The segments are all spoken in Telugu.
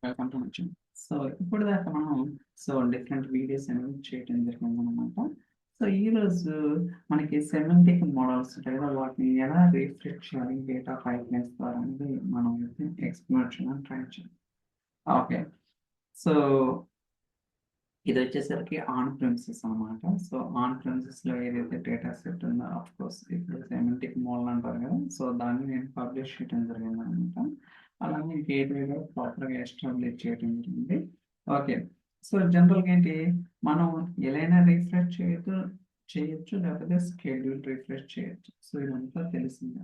Welcome to my channel. So ఇప్పుడు దాకా మనం డిఫరెంట్ వీడియోస్ అనేవి చేయడం జరిగిందనమాట. సో ఈరోజు మనకి సెమాంటిక్ మోడల్స్ ఉంటాయి కదా, వాటిని ఎలా రీఫ్రెష్ చేయాలి డేటా పైప్లైన్స్ ద్వారా అనేది మనం ఎక్స్ప్లోర్ చేయడానికి ట్రై చేయాలి. ఓకే, సో ఇది వచ్చేసరికి ఆన్ ప్రిన్సెస్ అనమాట. సో ఆన్ ప్రిన్సెస్ లో ఏదైతే డేటా సెట్ ఉందో, ఆఫ్ కోర్స్ ఇప్పుడు సెమాంటిక్ మోడల్ అంటారు కదా, సో దాన్ని నేను పబ్లిష్ చేయడం జరిగింది అనమాట. అలాగే గేట్వేలో ప్రాపర్గా ఎస్టాబ్లిష్ చేయడం జరిగింది. ఓకే, సో జనరల్గా ఏంటి, మనం ఎలా రిఫ్రెష్ చేయొచ్చు, లేకపోతే స్కెడ్యూల్ రిఫ్రెష్ చేయొచ్చు. సో ఇదంతా తెలిసిందే.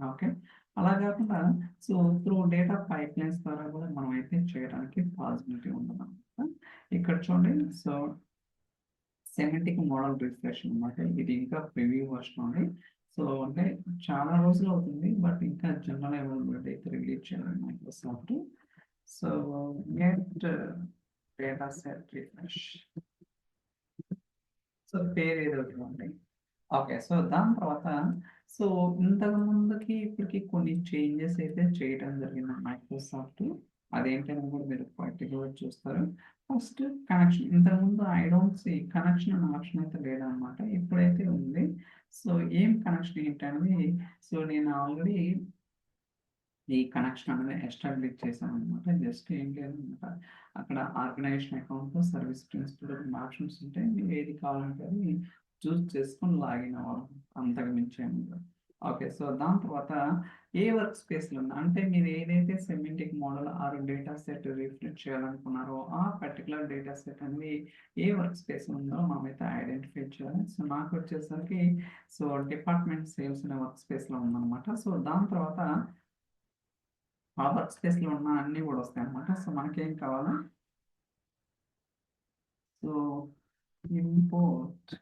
ఓకే, అలా కాకుండా సో త్రూ డేటా పైప్లైన్స్ ద్వారా కూడా మనం అయితే చేయడానికి పాసిబిలిటీ ఉందన్నమాట. ఇక్కడ చూడండి, సో సెమాంటిక్ మోడల్ రిఫ్రెష్ అనమాట. ఇది ఇంకా ప్రివ్యూ వర్షన్ ఉంది. సో అంటే చాలా రోజులు అవుతుంది, బట్ ఇంకా జనరల్ అవైలబిలిటీ అయితే రిలీజ్ చేయాలి Microsoft. So get data set refresh, so పేరు ఏదో ఉంది. ఓకే, సో దాని తర్వాత సో ఇంతకు ముందుకి ఇప్పటికి కొన్ని చేంజెస్ అయితే చేయడం జరిగింది మైక్రోసాఫ్ట్. అదేంటని కూడా మీరు పర్టికులర్ చూస్తారు. ఫస్ట్ కనెక్షన్, ఇంతకుముందు ఐ డోంట్ సీ కనెక్షన్ అనే ఆప్షన్ అయితే లేదనమాట, ఇప్పుడైతే ఉంది. సో ఏం కనెక్షన్ ఏంటనేది, సో నేను ఆల్రెడీ ఈ కనెక్షన్ అనేది ఎస్టాబ్లిష్ చేశాను అనమాట. జస్ట్ ఏం లేదనమాట, అక్కడ organization account, service principal options ఉంటాయి. మీరు ఏది కావాలంటే అది చూస్ చేసుకొని లాగిన్ అవ్వాలి, అంతకు మించి ఏమి ఉండదు. ఓకే, సో దాని తర్వాత ఏ వర్క్ స్పేస్లో ఉంది అంటే, మీరు ఏదైతే semantic model or data set refresh చేయాలనుకున్నారో ఆ పర్టికులర్ డేటా సెట్ అనేది ఏ వర్క్ స్పేస్ ఉందో మనమైతే ఐడెంటిఫై చేయాలి. సో నాకు వచ్చేసరికి సో డిపార్ట్మెంట్ సేల్స్ అనే వర్క్ స్పేస్లో ఉందన్నమాట. సో దాని తర్వాత ఆ వర్క్ స్పేస్లో ఉన్న అన్నీ కూడా వస్తాయి అన్నమాట. సో మనకేం కావాలా, సో ఇంపోర్ట్,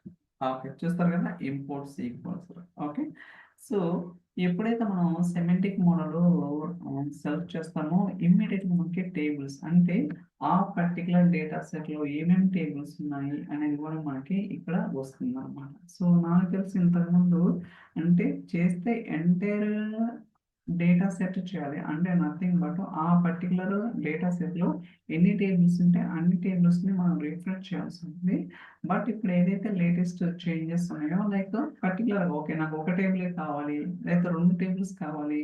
ఓకే చూస్తారు కదా, ఇంపోర్ట్ సీక్వెన్స్. ఓకే, సో ఎప్పుడైతే మనం సెమాంటిక్ మోడల్ సెర్చ్ చేస్తామో ఇమ్మీడియట్గా మనకి టేబుల్స్ అంటే ఆ పర్టికులర్ డేటా సెట్లో ఏమేమి టేబుల్స్ ఉన్నాయి అనేది కూడా మనకి ఇక్కడ వస్తుంది అనమాట. సో నాకు తెలిసి ఇంతకుముందు అంటే చేస్తే ఎంటైర్ డేటా సెట్ చేయాలి అంటే నథింగ్ బట్ ఆ పర్టికులర్ డేటా సెట్లో ఎన్ని టేబుల్స్ ఉంటే అన్ని టేబుల్స్ని మనం రిఫ్రెష్ చేయాల్సి ఉంటుంది. బట్ ఇప్పుడు ఏదైతే లేటెస్ట్ చేంజెస్ ఉన్నాయో, లైక్ పర్టికులర్ ఓకే నాకు ఒక టేబులే కావాలి, లేకపోతే 2 టేబుల్స్ కావాలి,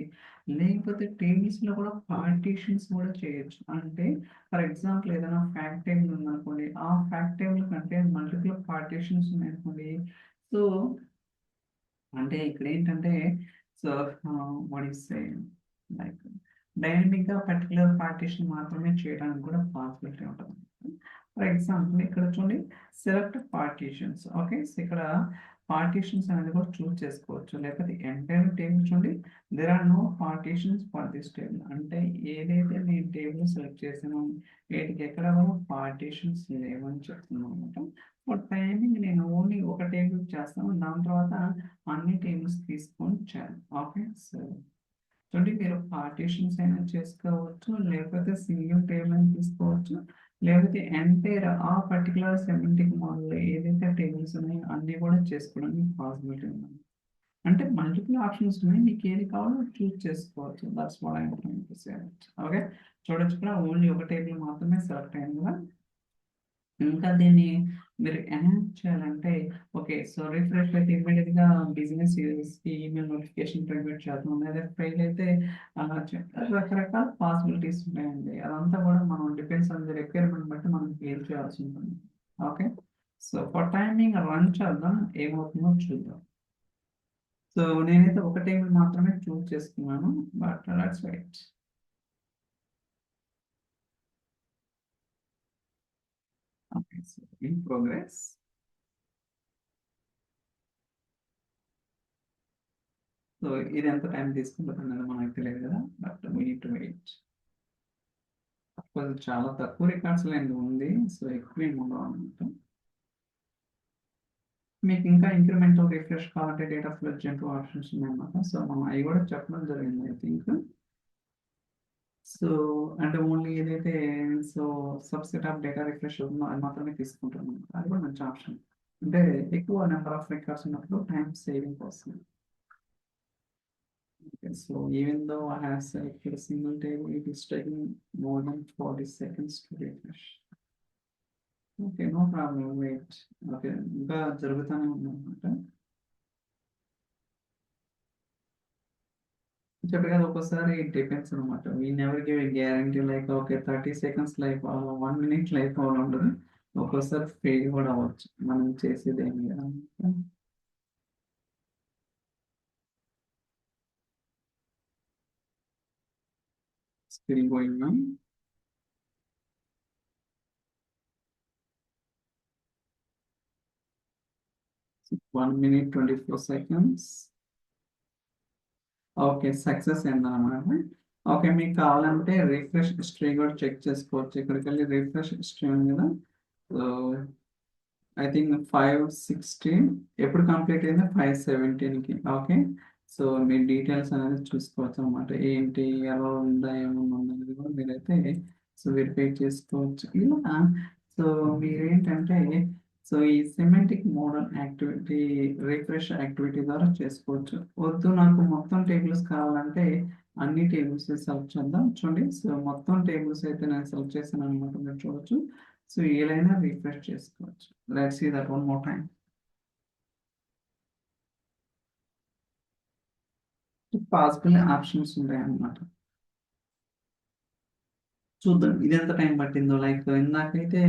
లేకపోతే టేబుల్స్లో కూడా పార్టీషన్స్ కూడా చేయొచ్చు. అంటే ఫర్ ఎగ్జాంపుల్ ఏదైనా ఫ్యాక్ట్ టేబుల్ ఉందనుకోండి, ఆ ఫ్యాక్ట్ టేబుల్ కంటే మల్టిపుల్ పార్టీషన్స్ ఉన్నాయనుకోండి. సో అంటే ఇక్కడ ఏంటంటే, so what is say like డైనమిక్గా పర్టికులర్ పార్టీషన్ మాత్రమే చేయడానికి కూడా పాసిబిలిటీ ఉంటుంది. ఫర్ ఎగ్జాంపుల్ ఇక్కడ చూడండి, సెలెక్ట్ పార్టీషన్స్. ఓకే, సో ఇక్కడ పార్టీషన్స్ అనేది కూడా చూస్ చేసుకోవచ్చు, లేకపోతే ఎంటైర్ టేబుల్ చూడండి, there are no partitions for this table. అంటే ఏదైతే నేను టేబుల్ సెలెక్ట్ చేసానో వీటికి ఎక్కడ కూడా పార్టీషన్స్ లేవని చెప్తున్నాను అనమాట. ఫర్ టైమింగ్ నేను ఓన్లీ ఒక టేబుల్ చేస్తాను, దాని తర్వాత అన్ని టేబుల్స్ తీసుకొని చేయాలి. ఓకే, సో చూడండి, మీరు పార్టీషన్స్ అయినా చేసుకోవచ్చు, లేకపోతే సింగిల్ టేబుల్ అయినా తీసుకోవచ్చు, లేకపోతే ఎంటైర్ ఆ పర్టికులర్ సెమాంటిక్ మోడల్లో ఏదైతే టేబుల్స్ ఉన్నాయో అన్నీ కూడా చేసుకోవడానికి పాసిబిలిటీ ఉంది. అంటే మల్టిపుల్ ఆప్షన్స్ ఉన్నాయి, మీకు ఏది కావాలో చూస్ చేసుకోవచ్చు. That's what I trying to say. Okay, చూడొచ్చు ఇక్కడ ఓన్లీ ఒక టేబుల్ మాత్రమే సెలెక్ట్ అయింది కదా. ఇంకా దీన్ని మీరు ఎన్హాన్స్ చేయాలంటే, ఓకే సో రిఫ్రెష్ అయితే ఇమీడియట్గా బిజినెస్ యూజర్స్కి ఈమెయిల్ నోటిఫికేషన్ ట్రిగ్గర్ చేద్దాం, లేదా ఫెయిల్ అయితే రకరకాల పాసిబిలిటీస్ ఉన్నాయండి. అదంతా కూడా మనం డిపెండ్స్ ఆన్ ది రిక్వైర్మెంట్ బట్టి మనం క్లియర్ చేయాల్సి ఉంటుంది. Okay, so for timing run చేద్దాం, ఏమవుతుందో చూద్దాం. సో నేనైతే ఒక టేబుల్ మాత్రమే చూస్ చేసుకున్నాను, but let's wait. Okay, so in progress. So ఇది ఎంత టైం తీసుకుంటుంది అనేది మనకు తెలియదు కదా, but we need to wait. Of course చాలా తక్కువ రికార్డ్స్ లైన్ ఉంది, సో ఎక్కువ ఏమి ఉండవు అనమాట. మీకు ఇంకా ఇంక్రిమెంటల్ రిఫ్రెష్ కావాలంటే డేటా ఫ్లెడ్జ్ అంటూ ఆప్షన్స్ ఉన్నాయన్నమాట. సో మనం అవి కూడా చెప్పడం జరిగింది ఐ థింక్. సో అంటే ఓన్లీ ఏదైతే so subset of data refresh ఉందో అది మాత్రమే తీసుకుంటాం. అది కూడా మంచి ఆప్షన్. అంటే ఎక్కువ నెంబర్ ఆఫ్ రికార్డ్స్ ఉన్నప్పుడు టైం సేవింగ్ వస్తుంది. Okay, so even though I have selected a single table, it is taking more than 40 seconds to refresh. Okay, no problem, wait. Okay, ఇంకా జరుగుతూనే ఉందన్నమాట. చెప్పే కదా ఒక్కోసారి ఇట్ డిపెండ్స్ అనమాట. We never give a guarantee like okay 30 seconds life 1 minute life అవ్వడం ఉండదు. ఒక్కోసారి ఫెయిల్ కూడా అవ్వచ్చు. మనం చేసేది ఏమి కదా. Still going on. 1 minute 24 seconds. Okay. Success అయిందనమాట. ఓకే. మీకు కావాలంటే రిఫ్రెష్ హిస్టరీ కూడా చెక్ చేసుకోవచ్చు. ఇక్కడికెళ్ళి రిఫ్రెష్ హిస్టరీ ఉంది కదా! సో, ఐ థింక్ 5:16 ఎప్పుడు కంప్లీట్ అయిందో 5:17కి. ఓకే. సో, మీ డీటెయిల్స్ అనేది చూసుకోవచ్చనమాట. ఏంటి, ఎలా ఉందా, ఏమన్నా ఉందా అనేది కూడా మీరైతే వెరిఫై చేసుకోవచ్చు. ఇలా సో, మీరేంటంటే ఈ semantic model activity refresh activity ద్వారా చేసుకోవచ్చు. వద్దు నాకు మొత్తం టేబుల్స్ కావాలంటే అన్ని టేబుల్స్ సెలెక్ట్ చేద్దాం. చూడండి. సో, మొత్తం టేబుల్స్ అయితే నేను సెలెక్ట్ చేశాననమాట. మీరు చూడొచ్చు. సో, ఏదైనా రిఫ్రెష్ చేసుకోవచ్చు. Let's see that one more time. Possible options ఉంటాయన్నమాట. చూద్దాం ఇది ఎంత టైం పట్టిందో. లైక్ ఇందాకైతే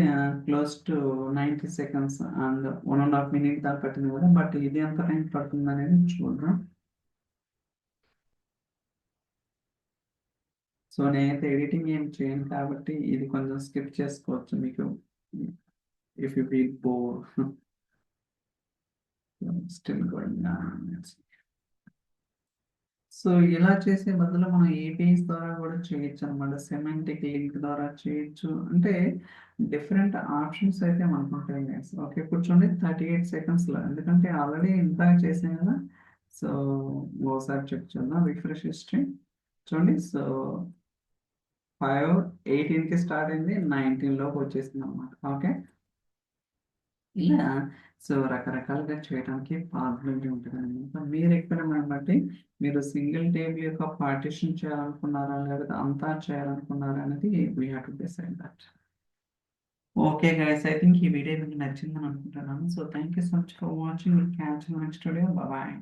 close to 90 seconds and 1.5 minute దాకా పట్టింది కదా! బట్ ఇది ఎంత టైం పడుతుంది అనేది చూద్దాం. సో, నేనైతే ఎడిటింగ్ ఏం చేయను కాబట్టి ఇది కొంచెం స్కిప్ చేసుకోవచ్చు మీకు. If you feel bore. Still going on. So, ఇలా చేసే బదులు మనం ఏపీఐస్ ద్వారా కూడా చేయొచ్చనమాట. సెమాంటిక్ లింక్ ద్వారా చేయొచ్చు. అంటే డిఫరెంట్ ఆప్షన్స్ అయితే మనకుంటాయి గైస్. ఓకే. ఇప్పుడు చూడండి 38 సెకండ్స్‌లో ఎందుకంటే ఆల్రెడీ ఇందాక చేసాం కదా! సో, ఓసారి చెక్ చేద్దాం. రిఫ్రెష్ హిస్టరీ చూడండి. సో, 5:18కి స్టార్ట్ అయింది. 19 లోపు వచ్చేసిందనమాట. ఓకే. ఇలా రకరకాలుగా చేయడానికి పాసిబిలిటీ ఉంటదనమాట. మీ రిక్వైర్మెంట్ బట్టి మీరు సింగిల్ టేబుల్ యొక్క పార్టిషన్ చేయాలనుకున్నారా? లేకపోతే అంతా చేయాలనుకున్నారా? అనేది we have to decide that. Okay guys. I think ఈ వీడియో మీకు నచ్చిందని అనుకుంటున్నాను. So, thank you so much for watching. Will catch you next video. Bye.